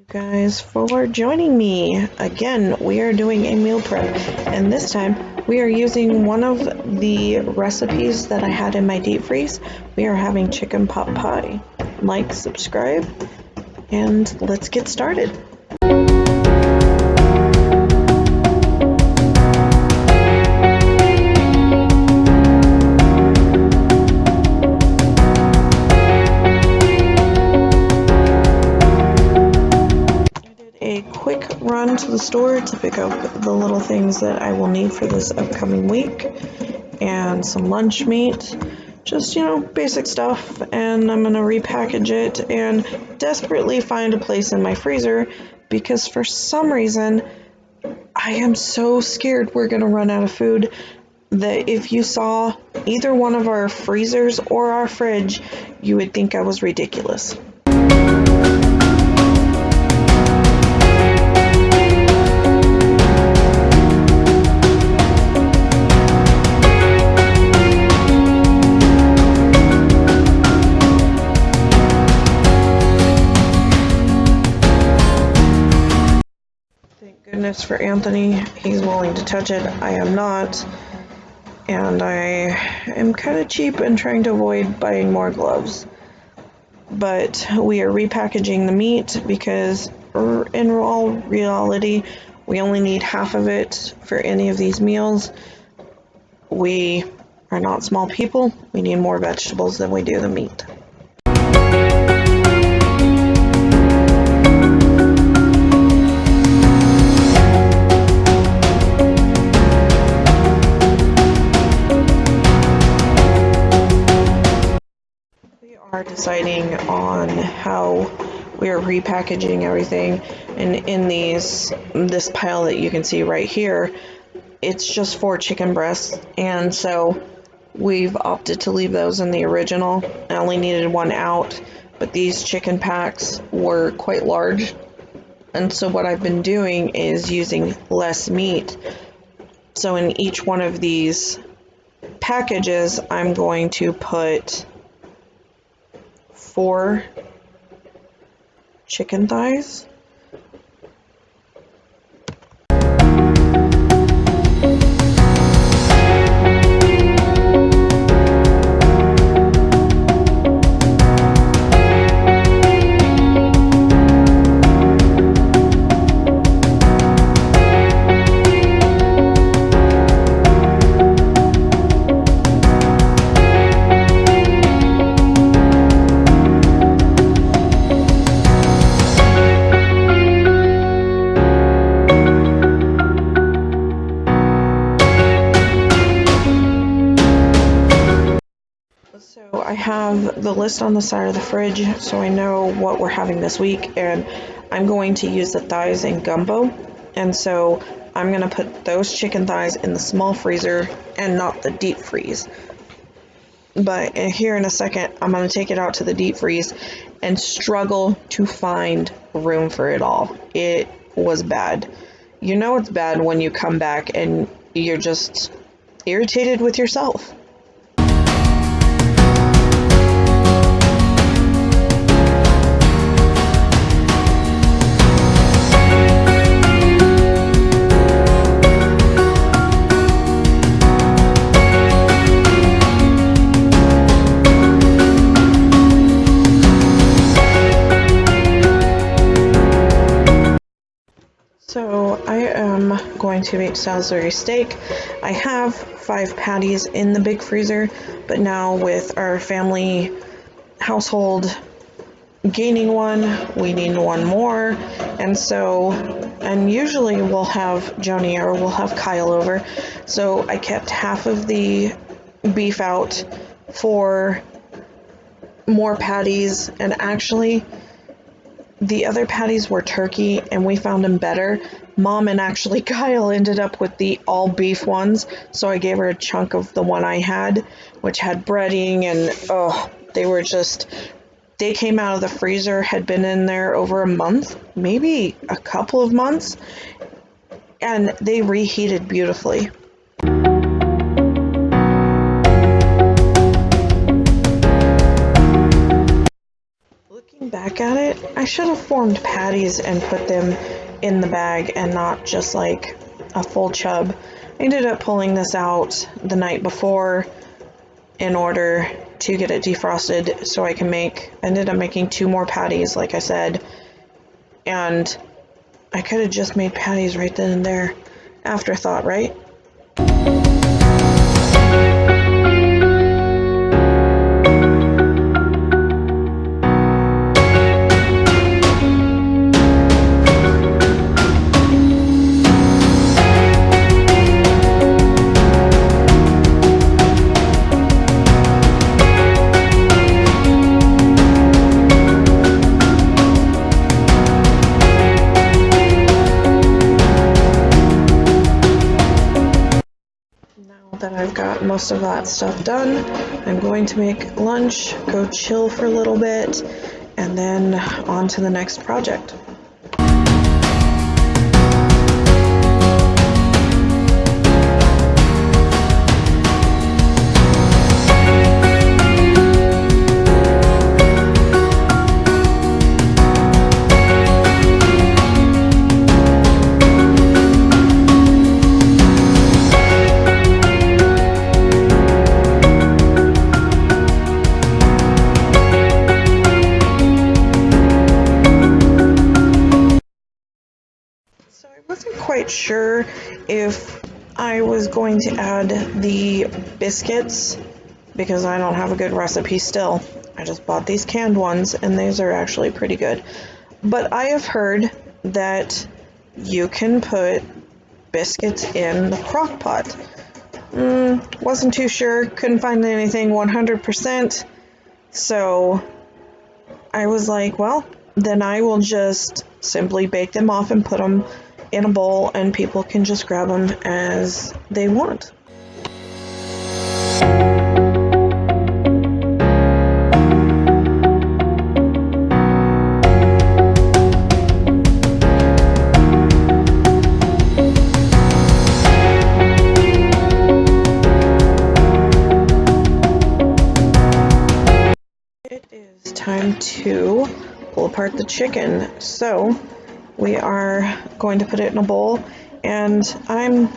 Guys, for joining me. Again, we are doing a meal prep, and this time we are using one of the recipes that I had in my deep freeze. We are having chicken pot pie. Like, subscribe, and let's get started. A quick run to the store to pick up the little things that I will need for this upcoming week and some lunch meat, just basic stuff, and I'm gonna repackage it and desperately find a place in my freezer because for some reason I am so scared we're gonna run out of food that if you saw either one of our freezers or our fridge, you would think I was ridiculous. Thank goodness for Anthony, he's willing to touch it. I am not, and I am kind of cheap and trying to avoid buying more gloves. But we are repackaging the meat because in all reality, we only need half of it for any of these meals. We are not small people, we need more vegetables than we do the meat. Are deciding on how we are repackaging everything, and in this pile that you can see right here, it's just 4 chicken breasts, and so we've opted to leave those in the original. I only needed 1 out, but these chicken packs were quite large, and so what I've been doing is using less meat. So in each one of these packages I'm going to put 4 chicken thighs, so I have the list on the side of the fridge so I know what we're having this week, and I'm going to use the thighs in gumbo, and so I'm going to put those chicken thighs in the small freezer and not the deep freeze. But here in a second I'm going to take it out to the deep freeze and struggle to find room for it all. It was bad. You know it's bad when you come back and you're just irritated with yourself. So I am going to make Salisbury steak. I have 5 patties in the big freezer, but now with our family household gaining 1, we need 1 more, and usually we'll have Joni or we'll have Kyle over, so I kept half of the beef out for more patties, and actually the other patties were turkey, and we found them better. Mom and actually Kyle ended up with the all beef ones, so I gave her a chunk of the one I had, which had breading, and they came out of the freezer, had been in there over a month, maybe a couple of months, and they reheated beautifully. back look at it, I should have formed patties and put them in the bag and not just like a full chub. I ended up pulling this out the night before in order to get it defrosted so I ended up making 2 more patties, like I said, and I could have just made patties right then and there. Afterthought, right? That I've got most of that stuff done, I'm going to make lunch, go chill for a little bit, and then on to the next project. Quite sure if I was going to add the biscuits because I don't have a good recipe still. I just bought these canned ones and these are actually pretty good. But I have heard that you can put biscuits in the crock pot. Wasn't too sure, couldn't find anything 100%. So I was like, well, then I will just simply bake them off and put them in a bowl and people can just grab them as they want. It is time to pull apart the chicken. So we are going to put it in a bowl, and I'm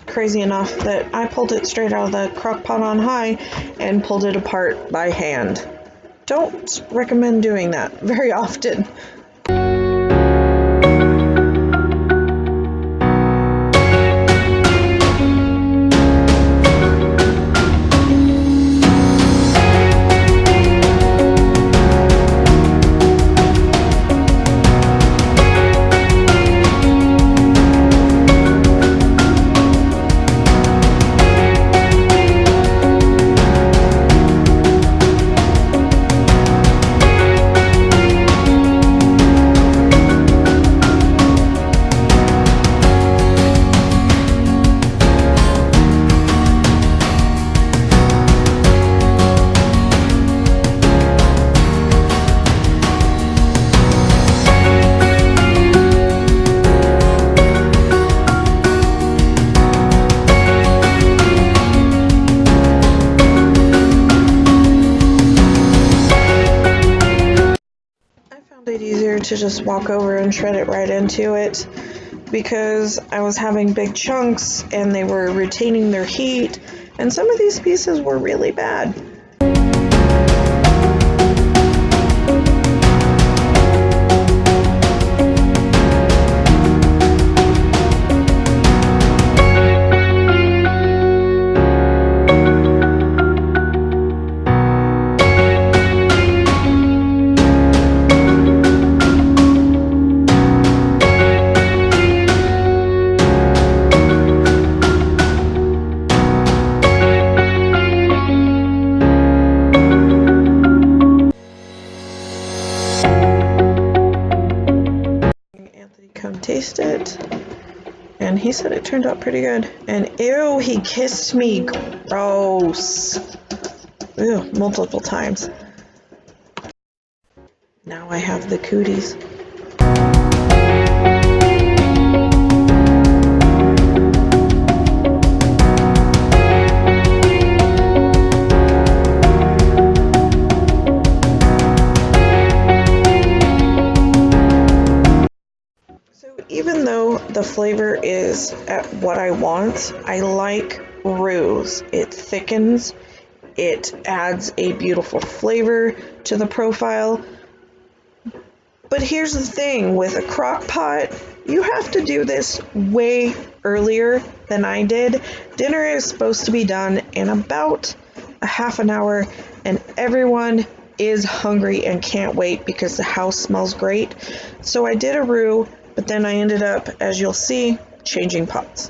crazy enough that I pulled it straight out of the crock pot on high and pulled it apart by hand. Don't recommend doing that very often. To just walk over and shred it right into it because I was having big chunks and they were retaining their heat, and some of these pieces were really bad. Taste it, and he said it turned out pretty good. And ew, he kissed me. Gross. Ew, multiple times. Now I have the cooties. the flavor is at what I want. I like roux. It thickens, it adds a beautiful flavor to the profile. But here's the thing, with a crock pot, you have to do this way earlier than I did. Dinner is supposed to be done in about a half an hour, and everyone is hungry and can't wait because the house smells great. So I did a roux, but then I ended up, as you'll see, changing pots.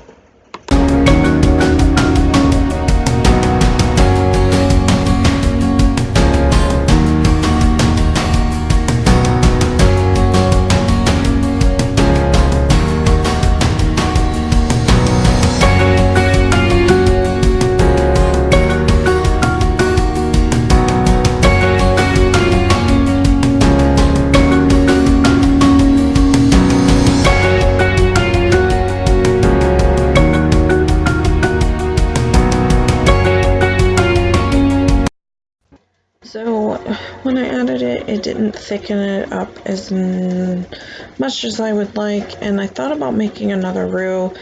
So when I added it, it didn't thicken it up as much as I would like, and I thought about making another roux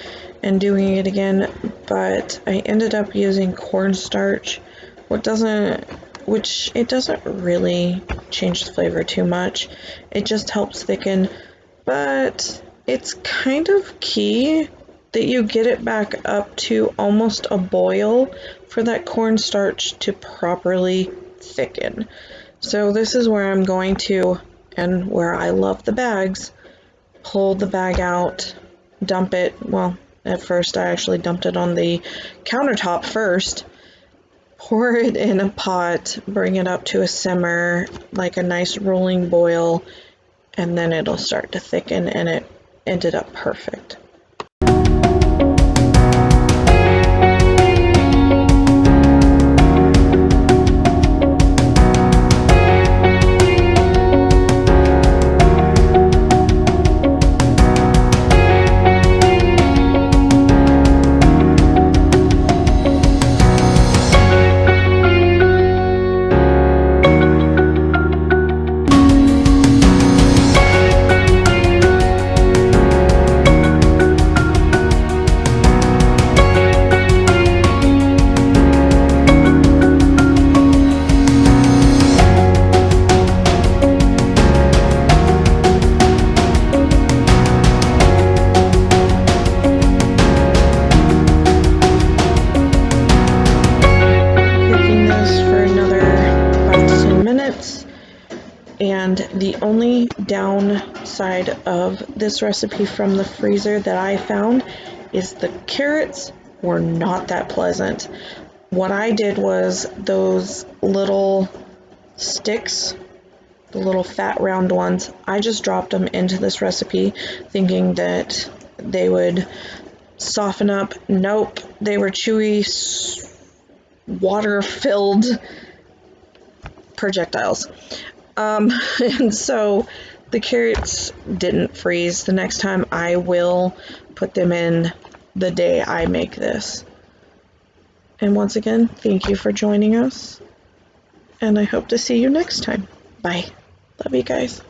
and doing it again, but I ended up using cornstarch, which it doesn't really change the flavor too much. It just helps thicken, but it's kind of key that you get it back up to almost a boil for that cornstarch to properly thicken. So this is where I'm going to, and where I love the bags, pull the bag out, dump it. Well, at first I actually dumped it on the countertop first, pour it in a pot, bring it up to a simmer, like a nice rolling boil, and then it'll start to thicken, and it ended up perfect. And the only downside of this recipe from the freezer that I found is the carrots were not that pleasant. What I did was those little sticks, the little fat round ones, I just dropped them into this recipe thinking that they would soften up. Nope, they were chewy, water-filled projectiles. And so the carrots didn't freeze. The next time I will put them in the day I make this. And once again, thank you for joining us, and I hope to see you next time. Bye. Love you guys.